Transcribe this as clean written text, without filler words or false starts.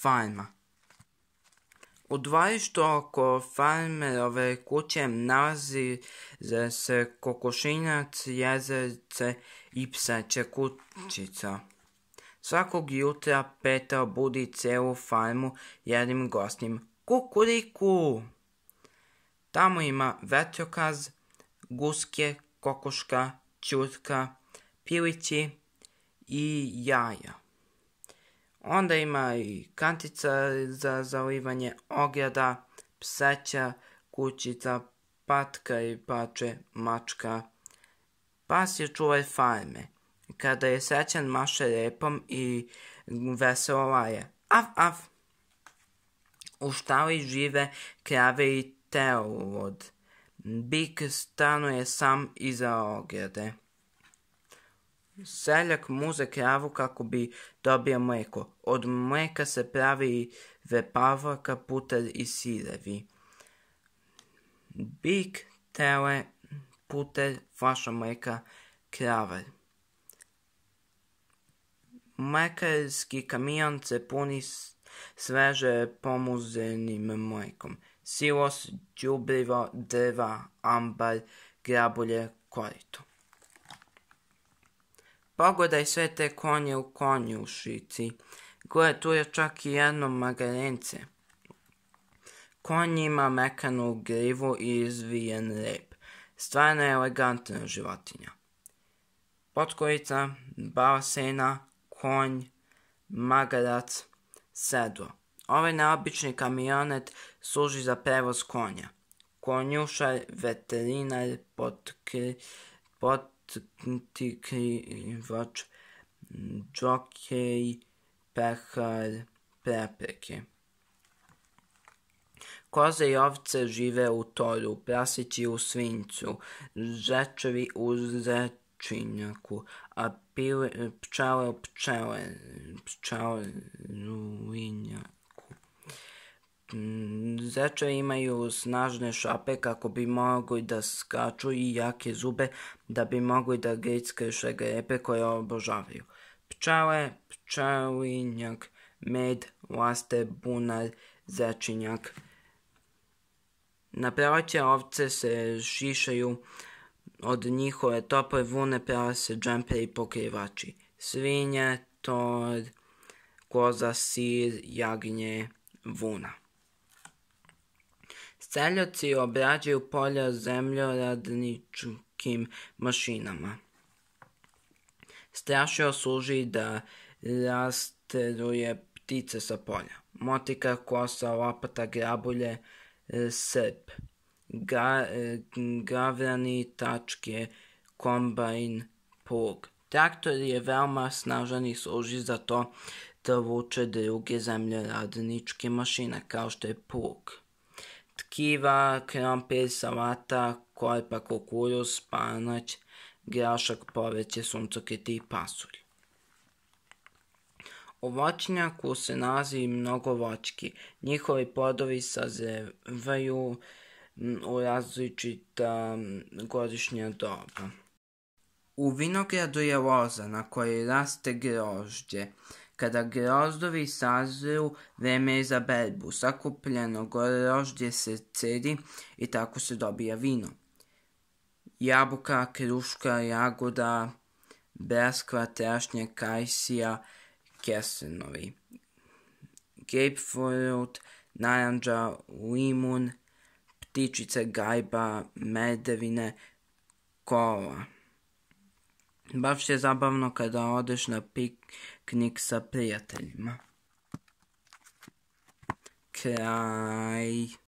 farma. U dvorištu oko farmerove kuće nalazi se kokošinjac, jezerce i pseća kućica. Svakog jutra Petar budi celu farmu jednim glasnim kukuriku. Tamo ima vetrokaz, guske, kokoška, ćurka, pilići i jaja. Onda ima i kantica za zalivanje, ograda, pseća, kućica, patka i pače, mačka. Pas je čuvar farme. Kada je srećan maše repom i veselo laje. Af, af! U štali žive krave i telod. Bik stanuje sam iza ograde. Seljak muze kravu kako bi dobio mleko. Od mleka se pravi vepavlaka, puter i sirevi. Bik, tele, puter, flaša mleka, kravar. Mlekarski kamion se puni sveže pomuzenim mlekom. Silos, đubrivo, drva, ambar, grabulje, korito. Pogledaj sve te konje u konjušici. Gle, tu je čak i jedno magarence. Konj ima mekanu grivu i izvijen rep. Stvarno je elegantna životinja. Potkolica, balasena, konj, magarac, sedlo. Ovaj neobični kamionet služi za prevoz konja. Konjušar, veterinar, potkrivač, džokej, pehar, prepreke. Koze i ovce žive u toru, prasići u svinjcu, žečevi u zečinjaku, a pčele u pčelinjaku. Zečevi imaju snažne šape kako bi mogli da skaču i jake zube da bi mogli da grickaju šegrebe koje obožavaju. Pčele, pčelinjak, med, laster, bunar, zečinjak. Na proleće ovce se šišaju, od njihove tople vune prave se džemperi i pokrivači. Svinje, tor, koza, sir, jagnje, vuna. Seljaci obrađuju polja zemljoradničkim mašinama. Strašio služi da rasteruje ptice sa polja. Motika, kosa, lopata, grabulje, srp, gavrani, tačke, kombajn, plug. Traktor je veoma snažan i služi za to da vuče druge zemljoradničke mašine, kao što je plug. Tkiva, krompir, salata, korpa, kukuruz, spanać, grašak, povrće, suncokret i pasulj. U voćnjaku se nalazi mnogo voćki. Njihovi plodovi sazrevaju u različita godišnja doba. U vinogradu je loza na kojoj raste grožđe. Kada grozdovi sazru, vreme je za berbu. Sakupljeno grožđe se cedi i tako se dobija vino. Jabuka, kruška, jagoda, breskva, trešnje, kajsija, kesenovi. Grapefruit, naranđa, limun, ptičice, gajba, medevine, kola. Baš je zabavno kada odeš na piknik sa prijateljima. Kraj.